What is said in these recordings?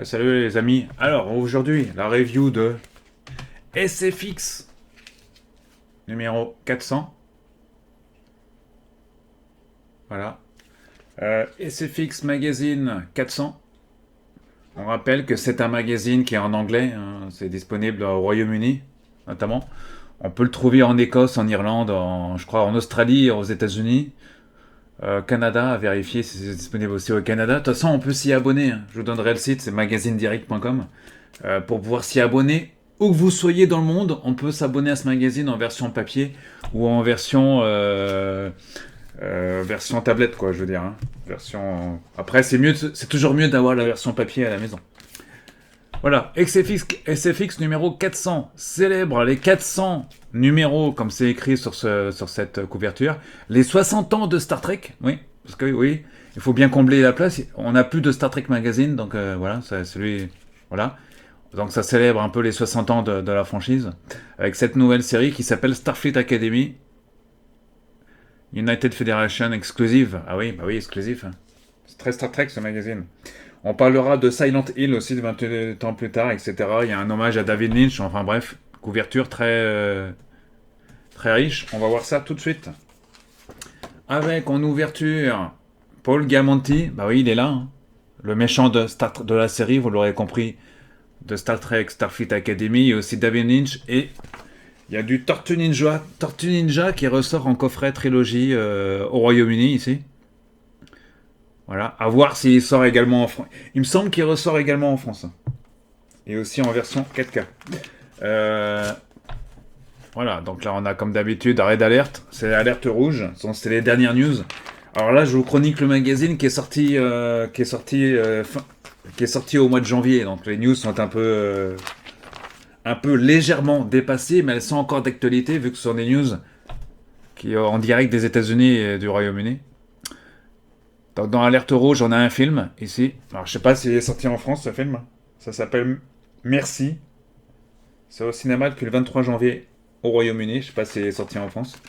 Salut les amis. Alors aujourd'hui, la review de SFX numéro 400. Voilà. SFX Magazine 400. On rappelle que c'est un magazine qui est en anglais. Hein. C'est disponible au Royaume-Uni, notamment. On peut le trouver en Écosse, en Irlande, je crois en Australie, aux États-Unis. Canada, à vérifier si c'est disponible aussi au Canada. De toute façon, on peut s'y abonner. Hein. Je vous donnerai le site, c'est magazinedirect.com. Pour pouvoir s'y abonner. Où que vous soyez dans le monde, on peut s'abonner à ce magazine en version papier ou en version tablette, quoi, je veux dire. Hein. Après, c'est toujours mieux d'avoir la version papier à la maison. Voilà, SFX numéro 400 célèbre les 400 numéros, comme c'est écrit sur cette couverture, les 60 ans de Star Trek, oui, parce que oui, il faut bien combler la place, on n'a plus de Star Trek Magazine, donc voilà, c'est celui, voilà. Donc ça célèbre un peu les 60 ans de la franchise, avec cette nouvelle série qui s'appelle Starfleet Academy, United Federation Exclusive, ah oui, bah oui, exclusif, c'est très Star Trek ce magazine. On parlera de Silent Hill aussi de 28 ans plus tard, etc. Il y a un hommage à David Lynch, enfin bref, couverture très riche. On va voir ça tout de suite. Avec en ouverture Paul Giamatti, bah oui, il est là. Hein. Le méchant de la série, vous l'aurez compris, de Star Trek Starfleet Academy. Il y a aussi David Lynch et il y a du Tortue Ninja qui ressort en coffret trilogie au Royaume-Uni ici. Voilà, à voir s'il sort également en France. Il me semble qu'il ressort également en France. Et aussi en version 4K. Voilà, donc là on a comme d'habitude arrêt d'alerte. C'est l'alerte rouge, c'est les dernières news. Alors là je vous chronique le magazine qui est sorti au mois de janvier. Donc les news sont un peu légèrement dépassées, mais elles sont encore d'actualité vu que ce sont des news qui en direct des États-Unis et du Royaume-Uni. Donc dans Alerte Rouge, on a un film ici. Alors je sais pas s'il est sorti en France ce film. Ça s'appelle Merci. C'est au cinéma depuis le 23 janvier au Royaume-Uni. Je sais pas s'il est sorti en France.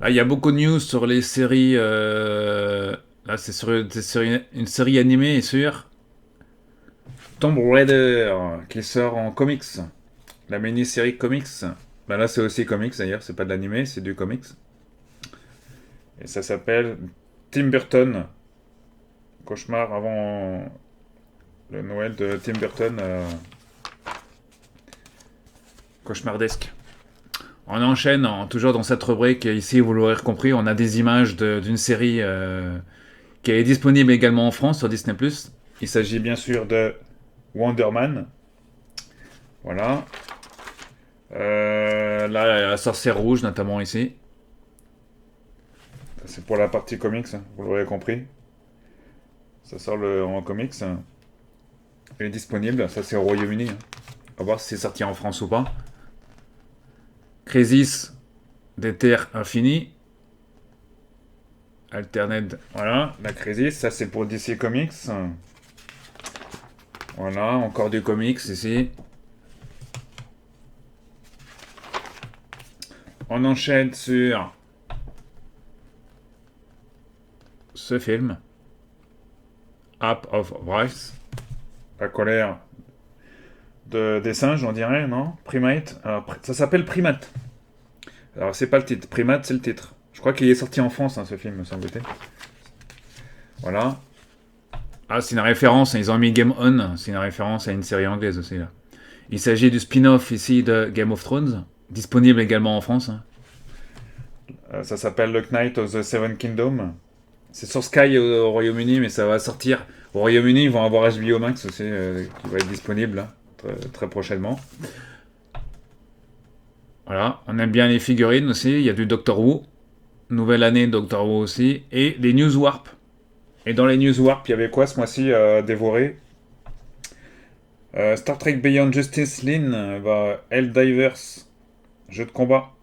Là, il y a beaucoup de news sur les séries. Là, c'est sur une série animée sur Tomb Raider qui sort en comics. La mini-série comics. Ben là, c'est aussi comics d'ailleurs. C'est pas de l'animé, c'est du comics. Et ça s'appelle Tim Burton. Cauchemar avant le Noël de Tim Burton. Cauchemardesque. On enchaîne toujours dans cette rubrique. Ici, vous l'aurez compris, on a des images d'une série qui est disponible également en France sur Disney+. Il s'agit bien sûr de Wonder Man. Voilà. Là, la sorcière rouge, notamment ici. C'est pour la partie comics, vous l'aurez compris. Ça sort en comics. Il est disponible, ça c'est au Royaume-Uni. On va voir si c'est sorti en France ou pas. Crisis des Terres Infinies. Alternate, voilà, la Crisis, ça c'est pour DC Comics. Voilà, encore du comics ici. On enchaîne sur ce film. App of Wrath. La colère des singes, on dirait, non? Primate. Alors, ça s'appelle Primate. Alors, c'est pas le titre. Primate, c'est le titre. Je crois qu'il est sorti en France, hein, ce film, me semble-t-il. Voilà. Ah, c'est une référence. Ils ont mis Game On. C'est une référence à une série anglaise aussi, là. Il s'agit du spin-off ici de Game of Thrones. Disponible également en France. Hein. Ça s'appelle The Knight of the Seven Kingdoms. C'est sur Sky au Royaume-Uni, mais ça va sortir. Au Royaume-Uni, ils vont avoir HBO Max aussi, qui va être disponible là, très prochainement. Voilà, on aime bien les figurines aussi. Il y a du Doctor Who. Nouvelle année Doctor Who aussi. Et des News Warp. Et dans les News Warp, il y avait quoi ce mois-ci à dévorer Star Trek Beyond Justice Line va Helldivers, jeu de combat.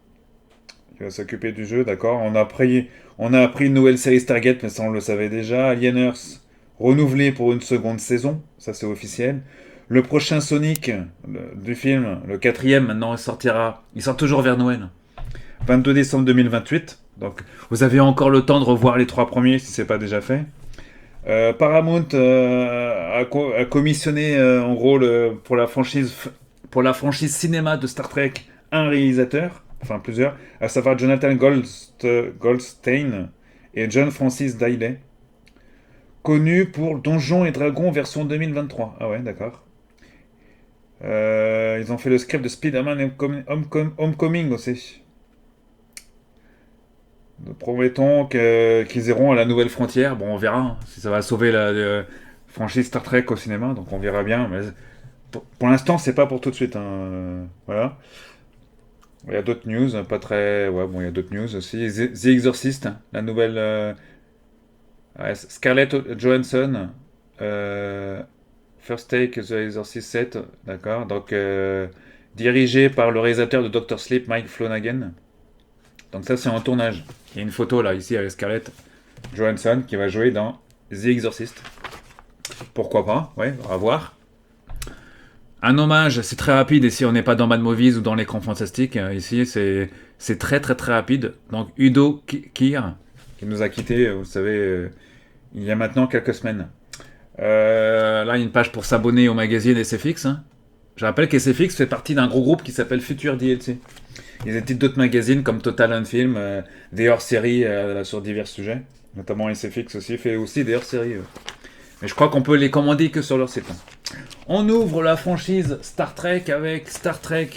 Il va s'occuper du jeu, d'accord. On a appris une nouvelle série Stargate, mais ça on le savait déjà. Alieners, renouvelé pour une seconde saison, ça c'est officiel. Le prochain Sonic du film, le quatrième, maintenant il sort toujours vers Noël. 22 décembre 2028, donc vous avez encore le temps de revoir les trois premiers si c'est pas déjà fait. Paramount a commissionné en gros pour la franchise cinéma de Star Trek un réalisateur, enfin plusieurs, à savoir Jonathan Goldstein et John Francis Daley, connu pour Donjons et Dragons version 2023. Ah ouais, d'accord. Ils ont fait le script de Spider-Man Homecoming aussi. Nous promettons qu'ils iront à la nouvelle frontière. Bon, on verra hein, si ça va sauver la franchise Star Trek au cinéma, donc on verra bien. Mais pour l'instant, c'est pas pour tout de suite, hein. Voilà. Il y a d'autres news, pas très. Ouais, bon, il y a d'autres news aussi. The Exorcist, la nouvelle. Ouais, Scarlett Johansson. euh, First Take The Exorcist 7, d'accord. Donc, dirigé par le réalisateur de Doctor Sleep, Mike Flanagan. Donc, ça, c'est en tournage. Il y a une photo là, ici, avec Scarlett Johansson qui va jouer dans The Exorcist. Pourquoi pas, ouais, à voir. Un hommage, c'est très rapide. Ici, on n'est pas dans Mad Movies ou dans l'écran fantastique. Ici, c'est très très très rapide. Donc, Udo Kier, qui nous a quittés, vous savez, il y a maintenant quelques semaines. Là, une page pour s'abonner au magazine SFX. Hein. Je rappelle qu'SFX fait partie d'un gros groupe qui s'appelle Future DLC. Ils éditent d'autres magazines comme Total Unfilm, des hors-séries sur divers sujets. Notamment SFX aussi fait aussi des hors-séries. Mais je crois qu'on peut les commander que sur leur site. On ouvre la franchise Star Trek avec Star Trek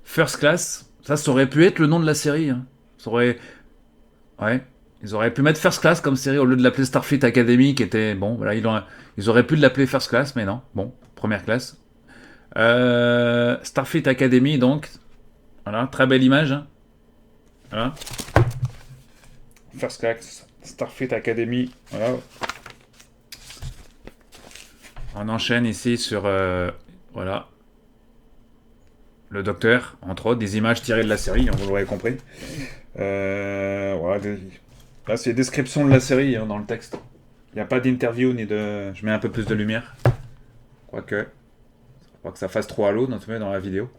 First Class. Ça aurait pu être le nom de la série. Hein. Ça aurait... Ouais. Ils auraient pu mettre First Class comme série au lieu de l'appeler Starfleet Academy, qui était... Bon, voilà, ils auraient pu l'appeler First Class, mais non. Bon, première classe. Starfleet Academy, donc. Voilà, très belle image. Hein. Voilà. First Class, Starfleet Academy. Voilà. On enchaîne ici sur... voilà. Le Docteur, entre autres, des images tirées de la série, hein, vous l'aurez compris. Voilà, là, c'est description de la série hein, dans le texte. Il n'y a pas d'interview ni de... Je mets un peu plus de lumière. Quoique... Pas que ça fasse trop halo dans la vidéo.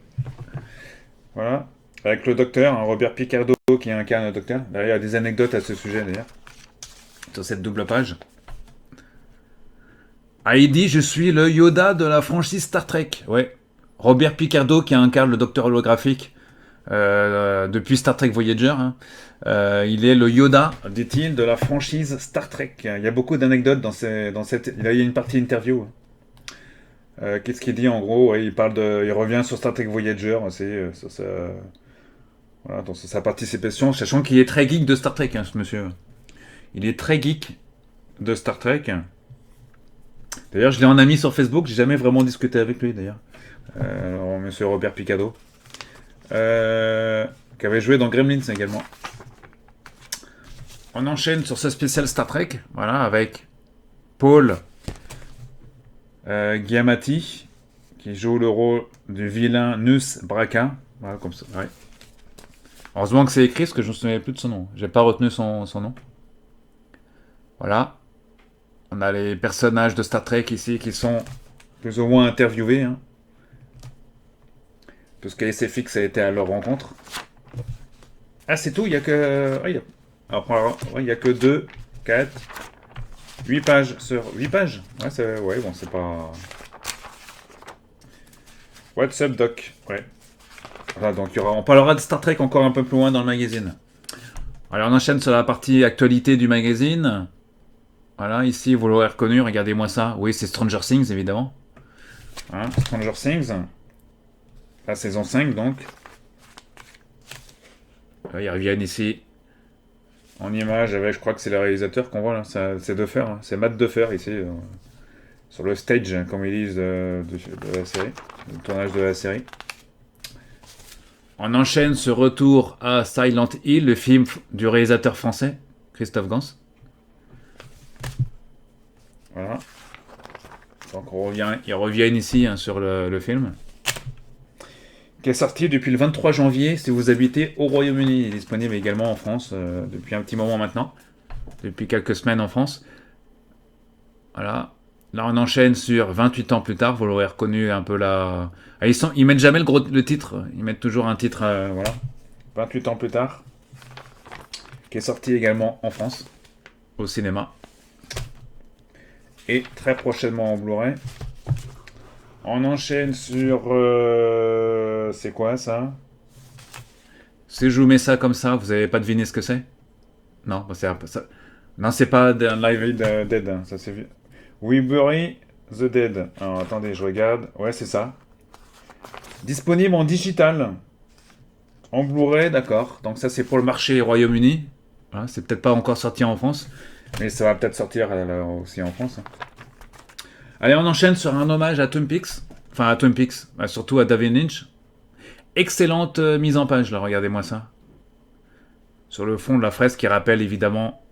Voilà. Avec le docteur, hein, Robert Picardo qui incarne le docteur. D'ailleurs, il y a des anecdotes à ce sujet d'ailleurs. Sur cette double page. Ah, il dit je suis le Yoda de la franchise Star Trek. Ouais. Robert Picardo qui incarne le docteur holographique depuis Star Trek Voyager. Hein. Il est le Yoda, dit-il, de la franchise Star Trek. Il y a beaucoup d'anecdotes dans cette... Il y a une partie interview. Qu'est-ce qu'il dit en gros ouais, il revient sur Star Trek Voyager, sur voilà, dans sa participation, sachant qu'il est très geek de Star Trek, hein, ce monsieur. Il est très geek de Star Trek. D'ailleurs, je l'ai en ami sur Facebook, j'ai jamais vraiment discuté avec lui d'ailleurs. Monsieur Robert Picardo, qui avait joué dans Gremlins également. On enchaîne sur ce spécial Star Trek, voilà, avec Paul Giamatti, qui joue le rôle du vilain Nus Braca. Voilà, comme ça. Ouais. Heureusement que c'est écrit, parce que je ne me souviens plus de son nom. J'ai pas retenu son nom. Voilà. On a les personnages de Star Trek ici qui sont plus ou moins interviewés. Hein. Puisque SFX a été à leur rencontre. Ah, c'est tout, il y a que... il y a que 2, 4, 8 pages sur 8 pages. Ouais, bon, c'est pas... What's up, Doc? Ouais. Voilà, donc on parlera de Star Trek encore un peu plus loin dans le magazine. Alors, on enchaîne sur la partie actualité du magazine. Voilà, ici, vous l'aurez reconnu, regardez-moi ça. Oui, c'est Stranger Things, évidemment. Hein, Stranger Things. La saison 5, donc. Là, ils reviennent ici. En image avec, je crois que c'est le réalisateur qu'on voit là. C'est Defer, hein. C'est Matt Defer ici. Sur le stage, comme ils disent, de la série. Le tournage de la série. On enchaîne ce retour à Silent Hill, le film du réalisateur français, Christophe Gans. Voilà. Donc ils reviennent ici hein, sur le film. Qui est sorti depuis le 23 janvier si vous habitez au Royaume-Uni. Il est disponible également en France depuis un petit moment maintenant. Depuis quelques semaines en France. Voilà. Là, on enchaîne sur 28 ans plus tard. Vous l'aurez reconnu un peu là. Ah, ils mettent jamais le titre. Ils mettent toujours un titre. Voilà. 28 ans plus tard. Qui est sorti également en France. Au cinéma. et très prochainement en Blu-ray. On enchaîne sur... c'est quoi ça? Si je vous mets ça comme ça, vous avez pas deviné ce que c'est? Non, bah, non, c'est pas Live Dead, hein, ça c'est... We Bury the Dead. Alors attendez, je regarde. Ouais, c'est ça. Disponible en digital. En Blu-ray, d'accord. Donc ça c'est pour le marché Royaume-Uni. Voilà, c'est peut-être pas encore sorti en France. Mais ça va peut-être sortir aussi en France. Allez, on enchaîne sur un hommage à Twin Peaks. Enfin, à Twin Peaks. Surtout à David Lynch. Excellente mise en page, là. Regardez-moi ça. Sur le fond de la fresque qui rappelle évidemment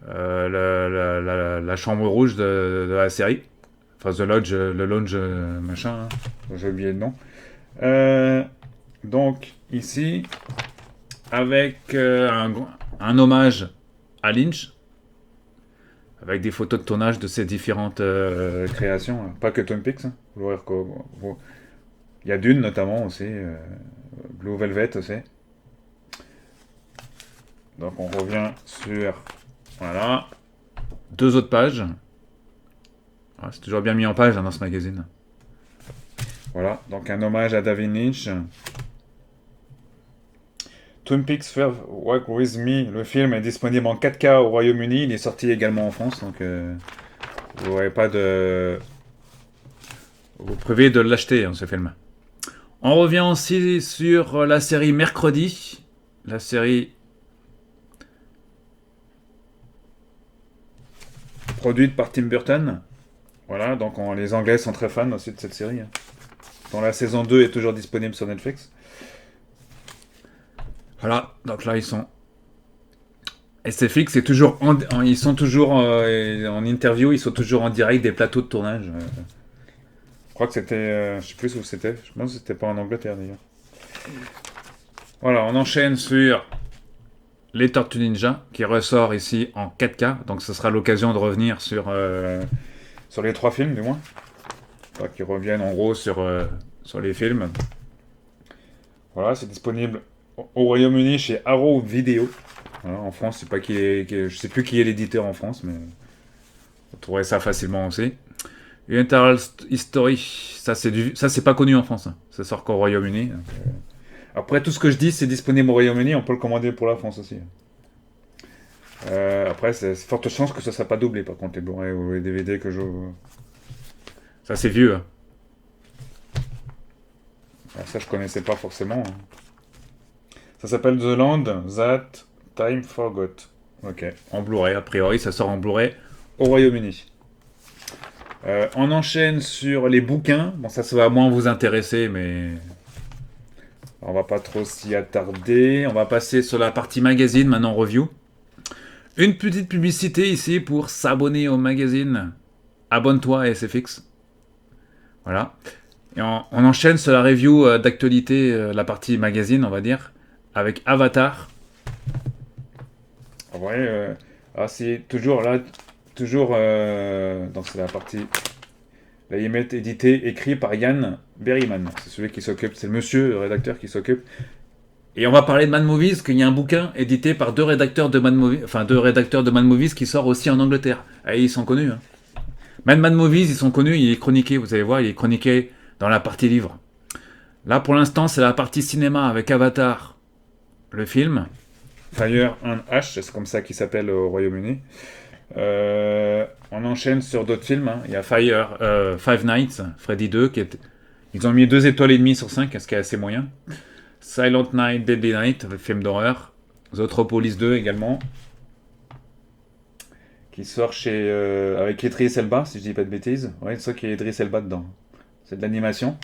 la chambre rouge de la série. Enfin, The Lodge, le Lounge, machin. Hein. J'ai oublié le nom. Donc, ici, avec un hommage à Lynch, avec des photos de tournage de ses différentes créations. Hein. Pas que Twin Peaks. Hein. Il y a Dune, notamment, aussi. Blue Velvet, aussi. Donc, on revient sur... Voilà. 2 autres pages. Ah, c'est toujours bien mis en page hein, dans ce magazine. Voilà. Donc, un hommage à David Lynch. Twin Peaks First Walk With Me, le film est disponible en 4K au Royaume-Uni, il est sorti également en France, donc vous n'aurez pas de... Vous privez de l'acheter, hein, ce film. On revient aussi sur la série Mercredi, la série produite par Tim Burton. Voilà, donc les Anglais sont très fans aussi de cette série, hein, dont la saison 2 est toujours disponible sur Netflix. Voilà, donc là ils sont... SFX est toujours ils sont toujours en interview, ils sont toujours en direct des plateaux de tournage. Je crois que c'était... je sais plus où c'était, je pense que c'était pas en Angleterre d'ailleurs. Voilà, on enchaîne sur les Tortues Ninja, qui ressort ici en 4K, donc ce sera l'occasion de revenir sur les 3 films du moins. Enfin, qui reviennent en gros sur les films. Voilà, c'est disponible au Royaume-Uni chez Arrow Video. Voilà, en France, c'est pas je sais plus qui est l'éditeur en France, mais vous trouverez ça facilement aussi. Universal History, ça c'est pas connu en France, hein. Ça sort qu'au Royaume-Uni. Donc, après tout ce que je dis, c'est disponible au Royaume-Uni, on peut le commander pour la France aussi. Après, c'est forte chance que ça ne soit pas doublé, par contre, les Blu-ray ou les DVD que je... Ça c'est vieux. Hein. Alors, ça je connaissais pas forcément. Hein. Ça s'appelle The Land That Time Forgot. Ok, en Blu-ray, a priori ça sort en Blu-ray au Royaume-Uni. On enchaîne sur les bouquins. Bon, ça va moins vous intéresser, mais on va pas trop s'y attarder. On va passer sur la partie magazine, maintenant review. Une petite publicité ici pour s'abonner au magazine. Abonne-toi à SFX. Voilà. Et on enchaîne sur la review d'actualité, la partie magazine, on va dire, avec Avatar. En vrai, c'est toujours là, donc c'est la partie, là il est édité, écrit par Ian Berryman. C'est celui qui s'occupe, c'est le monsieur, le rédacteur qui s'occupe. Et on va parler de Mad Movies, qu'il y a un bouquin édité par 2 rédacteurs de Mad Movies, qui sort aussi en Angleterre. Et ils sont connus. Hein. Mad Movies, ils sont connus, il est chroniqué, vous allez voir, il est chroniqué dans la partie livre. Là, pour l'instant, c'est la partie cinéma avec Avatar, le film. Fire and Ash, c'est comme ça qu'il s'appelle au Royaume-Uni. On enchaîne sur d'autres films. Hein. Il y a Five Nights, Freddy 2, ils ont mis 2 étoiles et demie sur 5, ce qui est assez moyen. Silent Night, Deadly Night, film d'horreur. Zootropolis 2 également. Qui sort avec Idris Elba, si je dis pas de bêtises. Ouais, c'est ça qu'il y a Idris Elba dedans. C'est de l'animation.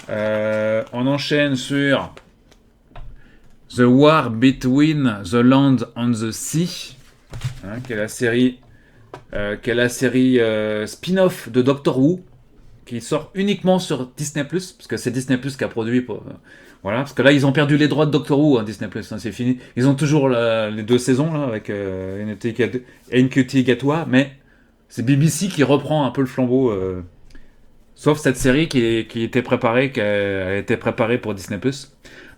On enchaîne sur The War Between the Land and the Sea, hein, qui est la série spin-off de Doctor Who, qui sort uniquement sur Disney+, parce que c'est Disney+, qui a produit voilà, parce que là ils ont perdu les droits de Doctor Who, hein, Disney+, hein, c'est fini. Ils ont toujours les 2 saisons là avec NQT Gatwa, mais c'est BBC qui reprend un peu le flambeau, sauf cette série qui était préparée, qui a été préparée pour Disney+.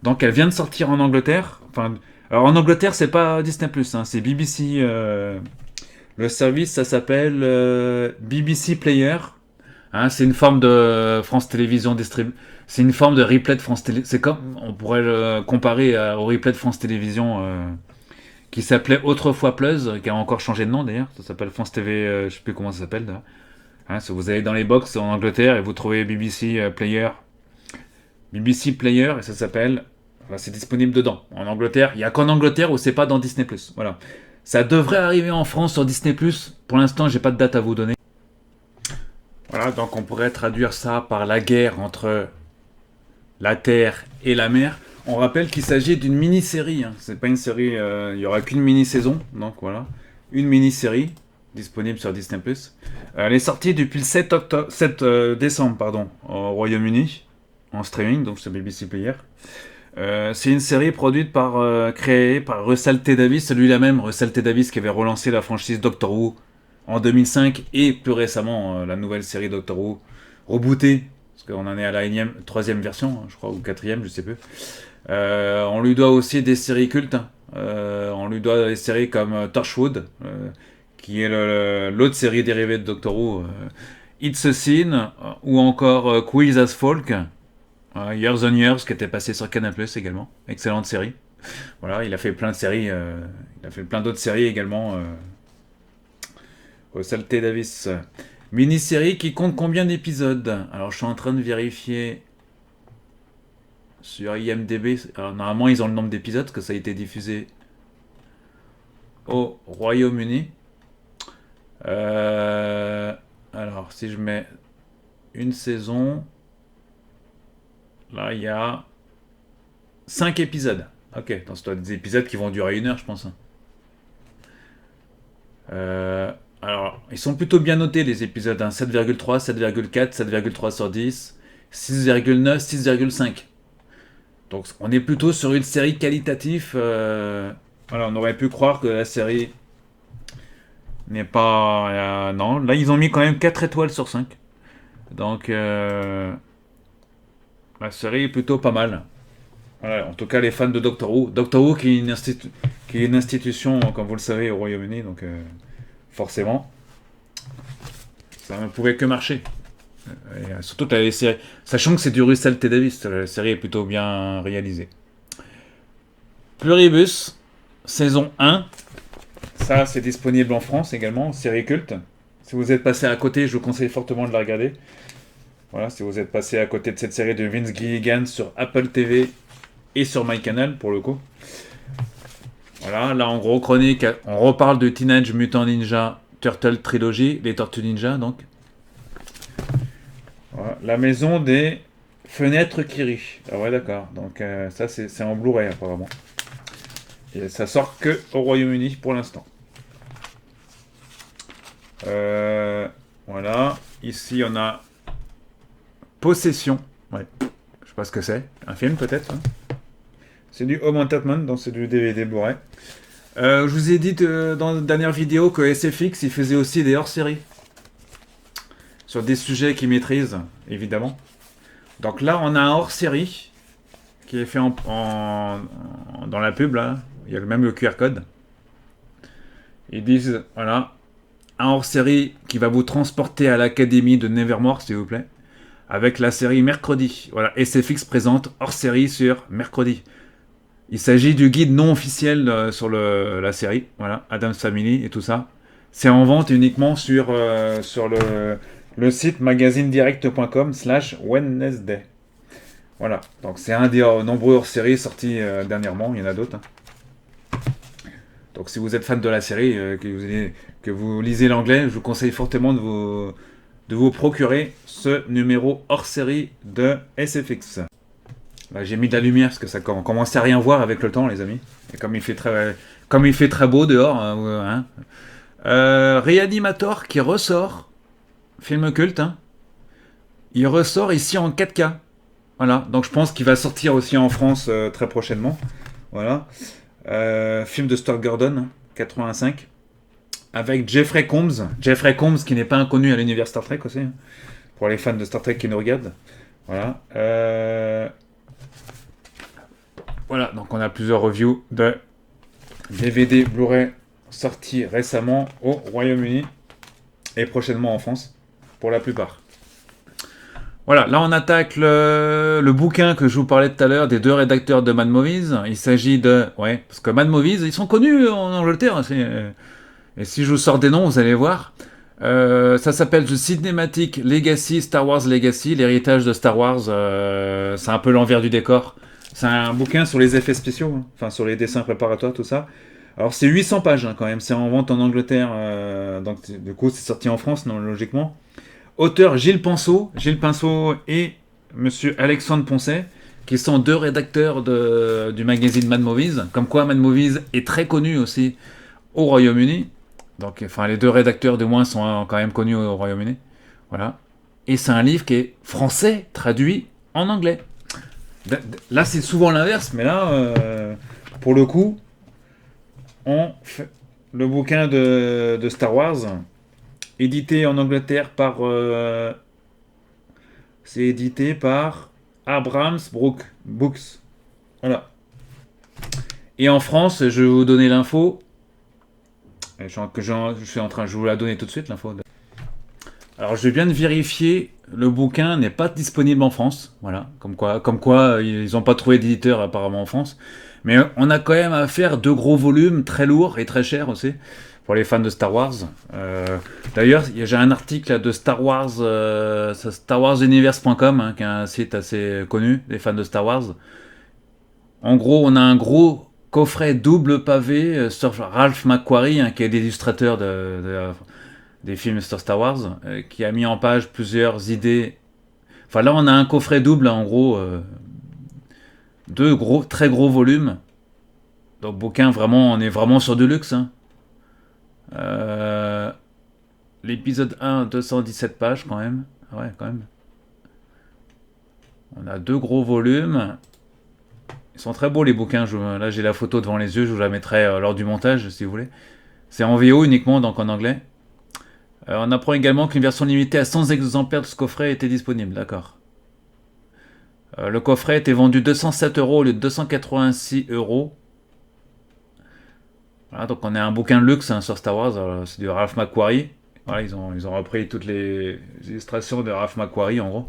Donc elle vient de sortir en Angleterre. Enfin, alors en Angleterre c'est pas Disney+, hein, c'est BBC Le service, ça s'appelle BBC Player. Hein, c'est une forme de France Télévisions distrib. C'est une forme de replay de France Télé. C'est comme on pourrait le comparer au replay de France Télévisions qui s'appelait autrefois Plus, qui a encore changé de nom d'ailleurs. Ça s'appelle France TV, je sais plus comment ça s'appelle. Hein, si vous allez dans les box en Angleterre et vous trouvez BBC Player, BBC Player et ça s'appelle. Enfin, c'est disponible dedans. En Angleterre, il y a qu'en Angleterre où c'est pas dans Disney+. Voilà. Ça devrait arriver en France sur Disney+. Pour l'instant, j'ai pas de date à vous donner. Voilà, donc on pourrait traduire ça par la guerre entre la terre et la mer. On rappelle qu'il s'agit d'une mini-série. Hein. C'est pas une série, il y aura qu'une mini-saison. Donc voilà, une mini-série disponible sur Disney+. Elle est sortie depuis le 7 décembre pardon, au Royaume-Uni, en streaming, donc sur BBC Player. C'est une série produite créée par Russell T. Davies, celui-là même, Russell T. Davies qui avait relancé la franchise Doctor Who en 2005 et plus récemment la nouvelle série Doctor Who rebootée, parce qu'on en est à la troisième version, je crois, ou quatrième, je sais plus. On lui doit aussi des séries cultes. On lui doit des séries comme Torchwood, qui est l'autre série dérivée de Doctor Who, It's a Sin, ou encore Quiz as Folk, Years on Years, qui était passé sur Canal+ également. Excellente série. Voilà, il a fait plein de séries. Il a fait plein d'autres séries également. Russell T. Davies. Mini-série qui compte combien d'épisodes? Alors, je suis en train de vérifier sur IMDb. Alors, normalement, ils ont le nombre d'épisodes, parce que ça a été diffusé au Royaume-Uni. Alors, si je mets une saison, là, il y a 5 épisodes. Ok, donc c'est des épisodes qui vont durer 1 heure, je pense. Alors, ils sont plutôt bien notés, les épisodes. Hein. 7,3, 7,4, 7,3 sur 10, 6,9, 6,5. Donc, on est plutôt sur une série qualitative. Voilà, on aurait pu croire que la série n'est pas... non, là, ils ont mis quand même 4 étoiles sur 5. Donc, la série est plutôt pas mal. Voilà, en tout cas, les fans de Doctor Who. Doctor Who qui est une institution, comme vous le savez, au Royaume-Uni, donc forcément, ça ne pouvait que marcher. Et, surtout, les séries, sachant que c'est du Russell T. Davies, la série est plutôt bien réalisée. Pluribus, saison 1. Ça, c'est disponible en France également, série culte. Si vous êtes passé à côté, je vous conseille fortement de la regarder. Voilà, si vous êtes passé à côté de cette série de Vince Gilligan sur Apple TV et sur MyCanal pour le coup. Voilà, là en gros chronique, on reparle de Teenage Mutant Ninja Turtle Trilogy, les Tortues Ninja donc. Voilà, la maison des fenêtres Kiri. Ah ouais d'accord, donc ça c'est en Blu-ray apparemment. Et ça sort que au Royaume-Uni pour l'instant. Voilà, ici on a Possession. Ouais. Je sais pas ce que c'est. Un film peut-être. Hein. C'est du Home Entertainment, donc c'est du DVD Blu-ray. Je vous ai dit dans la dernière vidéo que SFX il faisait aussi des hors-séries. Sur des sujets qu'ils maîtrisent, évidemment. Donc là, on a un hors-série qui est fait dans la pub, là. Il y a même le QR code. Ils disent, voilà, un hors-série qui va vous transporter à l'académie de Nevermore, s'il vous plaît. Avec la série Mercredi. Voilà, SFX présente hors-série sur Mercredi. Il s'agit du guide non officiel sur la série. Voilà, Addams Family et tout ça. C'est en vente uniquement sur le site magazinedirect.com/Wednesday. Voilà, donc c'est un des nombreux hors-séries sortis dernièrement. Il y en a d'autres. Hein. Donc si vous êtes fan de la série, que vous lisez l'anglais, je vous conseille fortement de vous procurer ce numéro hors-série de SFX. Là, j'ai mis de la lumière parce que ça commence à rien voir avec le temps, les amis. Et comme il fait très beau dehors. Hein. Reanimator qui ressort, film culte. Hein. Il ressort ici en 4K. Voilà, donc je pense qu'il va sortir aussi en France très prochainement. Voilà. Film de Stuart Gordon, hein, 85. Avec Jeffrey Combs. Jeffrey Combs qui n'est pas inconnu à l'univers Star Trek aussi. Hein, pour les fans de Star Trek qui nous regardent. Voilà. Voilà, donc on a plusieurs reviews de DVD Blu-ray sortis récemment au Royaume-Uni et prochainement en France, pour la plupart. Voilà, là on attaque le bouquin que je vous parlais tout à l'heure des deux rédacteurs de Mad Movies. Il s'agit de... Ouais, parce que Mad Movies, ils sont connus en Angleterre. Et si je vous sors des noms, vous allez voir. Ça s'appelle The Cinematic Legacy, Star Wars Legacy, l'héritage de Star Wars. C'est un peu l'envers du décor. C'est un bouquin sur les effets spéciaux, hein. Enfin sur les dessins préparatoires, tout ça. Alors c'est 800 pages hein, quand même, c'est en vente en Angleterre, donc du coup c'est sorti en France non, logiquement. Auteur Gilles Pinceau et Monsieur Alexandre Poncet, qui sont deux rédacteurs du magazine Mad Movies. Comme quoi Mad Movies est très connu aussi au Royaume-Uni. Donc, enfin, les deux rédacteurs de moins sont quand même connus au Royaume-Uni. Voilà. Et c'est un livre qui est français traduit en anglais. Là, c'est souvent l'inverse, mais là, pour le coup, on fait le bouquin de Star Wars, édité en Angleterre par... c'est édité par Abrams Books. Voilà. Et en France, je vais vous donner l'info. Je vais vous la donner tout de suite, l'info. Alors, je viens de vérifier, le bouquin n'est pas disponible en France. Voilà, comme quoi ils n'ont pas trouvé d'éditeur apparemment en France. Mais on a quand même à faire deux gros volumes, très lourds et très chers aussi, pour les fans de Star Wars. D'ailleurs, j'ai un article de Star Wars, StarWarsUniverse.com, hein, qui est un site assez connu des fans de Star Wars. En gros, on a un gros coffret double pavé sur Ralph McQuarrie, hein, qui est l'illustrateur des films sur Star Wars, qui a mis en page plusieurs idées. Enfin là, on a un coffret double, en gros, deux très gros volumes. Donc bouquin, vraiment, on est vraiment sur du luxe. Hein. L'épisode 1, 217 pages quand même. Ah ouais, quand même. On a deux gros volumes. Ils sont très beaux les bouquins. Là, j'ai la photo devant les yeux. Je vous la mettrai lors du montage si vous voulez. C'est en VO uniquement, donc en anglais. On apprend également qu'une version limitée à 100 exemplaires de ce coffret était disponible. D'accord. Le coffret était vendu 207 euros au lieu de 286 euros. Voilà, donc on a un bouquin de luxe hein, sur Star Wars. C'est du Ralph McQuarrie. Voilà, ils ont repris toutes les illustrations de Ralph McQuarrie en gros.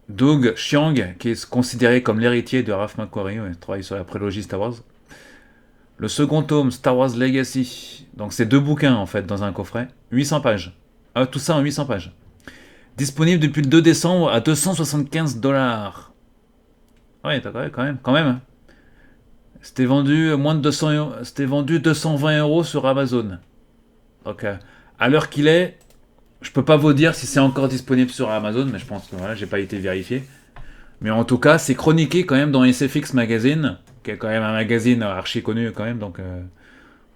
Doug Chiang, qui est considéré comme l'héritier de Ralph McQuarrie, ouais, travaille sur la prélogie Star Wars. Le second tome, Star Wars Legacy. Donc c'est deux bouquins en fait dans un coffret. 800 pages. Tout ça en 800 pages. Disponible depuis le 2 décembre à 275 $. Ouais, quand même. Hein. C'était vendu moins de 200 euros. C'était vendu 220 euros sur Amazon. Donc à l'heure qu'il est, je peux pas vous dire si c'est encore disponible sur Amazon, mais je pense que voilà, j'ai pas été vérifié. Mais en tout cas, c'est chroniqué quand même dans SFX Magazine, qui est quand même un magazine archi connu quand même. Donc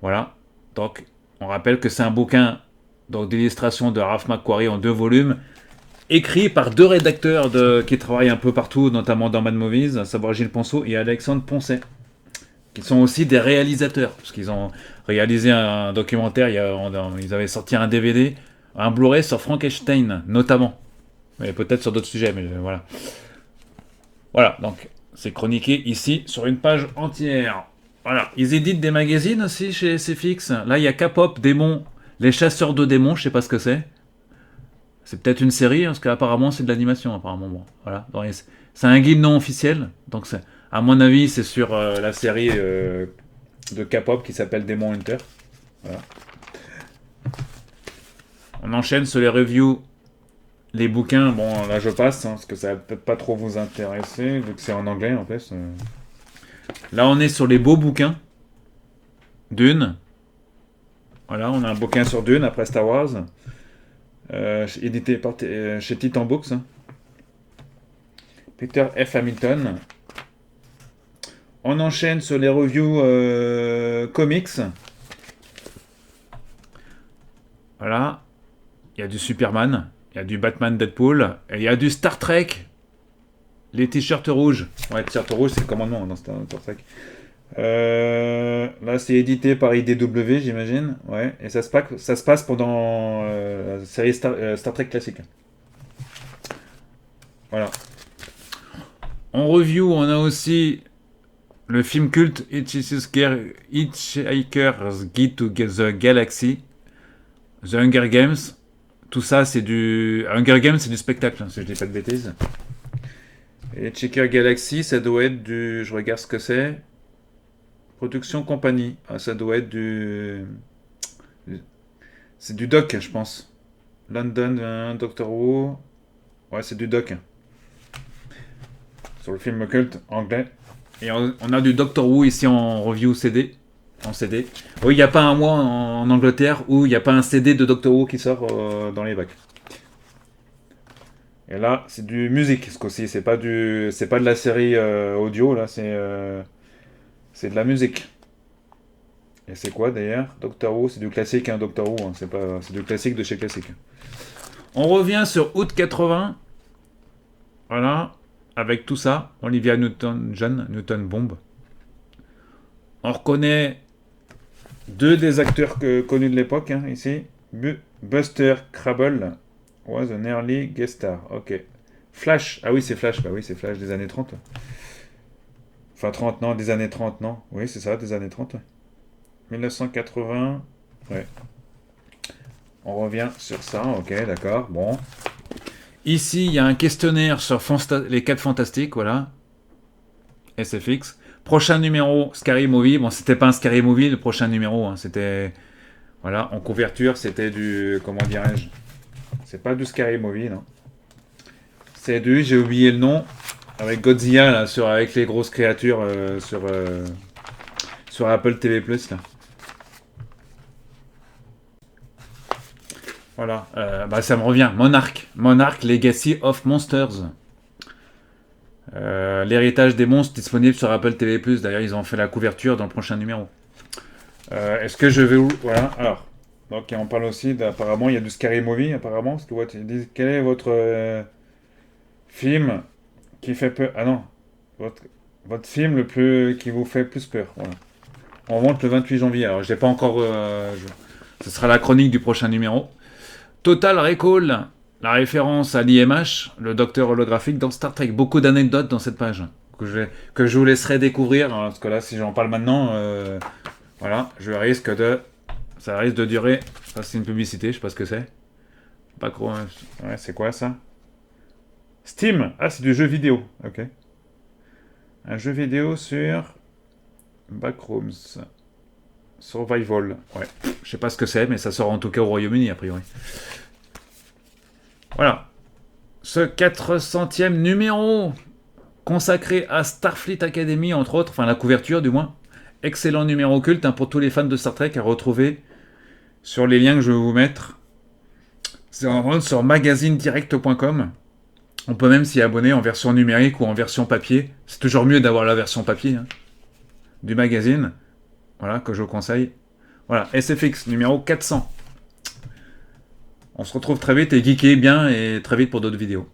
voilà. Donc on rappelle que c'est un bouquin d'illustration de Ralph McQuarrie en deux volumes, écrit par deux rédacteurs qui travaillent un peu partout, notamment dans Mad Movies, à savoir Gilles Ponceau et Alexandre Poncet, qui sont aussi des réalisateurs, parce qu'ils ont réalisé un documentaire, ils avaient sorti un DVD, un Blu-ray sur Frankenstein, notamment. Mais peut-être sur d'autres sujets, mais voilà. Voilà, donc c'est chroniqué ici sur une page entière. Voilà, ils éditent des magazines aussi chez SFX. Là, il y a K-pop, Démons, Les Chasseurs de Démons, je sais pas ce que c'est. C'est peut-être une série, parce qu'apparemment c'est de l'animation, apparemment. Bon, voilà. C'est un guide non officiel, donc à mon avis c'est sur la série de K-pop qui s'appelle Demon Hunter. Voilà. On enchaîne sur les reviews. Les bouquins, bon là je passe, hein, parce que ça va peut-être pas trop vous intéresser, vu que c'est en anglais en fait. Là on est sur les beaux bouquins. Dune. Voilà, on a un bouquin sur Dune après Star Wars. Édité chez Titan Books. Peter F. Hamilton. On enchaîne sur les reviews comics. Voilà. Il y a du Superman. Il y a du Batman Deadpool. Et il y a du Star Trek. Les t-shirts rouges. Ouais, t-shirt rouge, c'est le commandement dans Star Trek. Là, c'est édité par IDW, j'imagine. Ouais. Et ça se passe pendant la série Star Trek classique. Voilà. En review, on a aussi Le film culte Hitchhiker's Guide to the Galaxy, The Hunger Games. Tout ça, c'est du... Hunger Games, c'est du spectacle, hein, si je dis pas de bêtises. Et Hitchhiker Galaxy, ça doit être du... Je regarde ce que c'est. Production compagnie. Ah, ça doit être du... C'est du doc, je pense. London, Doctor Who. Ouais, c'est du doc. Sur le film culte anglais. Et on a du Doctor Who ici en review CD. En CD. Oui, il n'y a pas un mois en Angleterre où il n'y a pas un CD de Doctor Who qui sort dans les bacs. Et là, c'est du musique ce coup-ci. C'est pas de la série audio, là, c'est de la musique. Et c'est quoi d'ailleurs? Doctor Who, c'est du classique, hein, Doctor Who. Hein, c'est du classique de chez classique. On revient sur août 80. Voilà. Avec tout ça, Olivia Newton-John, Newton-Bomb. On reconnaît deux des acteurs connus de l'époque, hein, ici. Buster Crabble was an early guest star. Ok. Flash. Ah oui, c'est Flash. Bah oui, c'est Flash des années 30. Enfin, 30, non, des années 30, non. Oui, c'est ça, des années 30. 1980. Ouais. On revient sur ça. Ok, d'accord. Bon. Ici, il y a un questionnaire sur les 4 fantastiques, voilà. SFX. Prochain numéro, Scary Movie. Bon, c'était pas un Scary Movie, le prochain numéro. Hein, c'était... Voilà, en couverture, c'était du... Comment dirais-je? C'est pas du Scary Movie, non. C'est du... J'ai oublié le nom. Avec Godzilla, là, avec les grosses créatures sur Apple TV+, là. Voilà, ça me revient. Monarch Legacy of Monsters. L'héritage des monstres disponible sur Apple TV+. D'ailleurs, ils ont fait la couverture dans le prochain numéro. Est-ce que je vais où? Voilà, alors. Donc, on parle aussi d'apparemment, il y a du Scary Movie, apparemment. Parce que ils disent, quel est votre film qui fait peur? Ah non, votre film qui vous fait plus peur. Voilà. On rentre le 28 janvier. Alors, je n'ai pas encore... Ce sera la chronique du prochain numéro. Total Recall, la référence à l'IMH, le docteur holographique dans Star Trek. Beaucoup d'anecdotes dans cette page que je vous laisserai découvrir. Hein, parce que là, si j'en parle maintenant, voilà, ça risque de durer. Ça, c'est une publicité, je sais pas ce que c'est. Pas trop. Ouais, c'est quoi ça? Steam. Ah, c'est du jeu vidéo. Ok. Un jeu vidéo sur Backrooms. Survival. Ouais. Je sais pas ce que c'est, mais ça sort en tout cas au Royaume-Uni, a priori. Voilà. Ce 400e numéro consacré à Starfleet Academy, entre autres, enfin la couverture du moins. Excellent numéro culte, hein, pour tous les fans de Star Trek à retrouver sur les liens que je vais vous mettre. C'est en vente sur magazinedirect.com. On peut même s'y abonner en version numérique ou en version papier. C'est toujours mieux d'avoir la version papier, hein, du magazine. Voilà, que je vous conseille. Voilà, SFX numéro 400. On se retrouve très vite et geekez bien et très vite pour d'autres vidéos.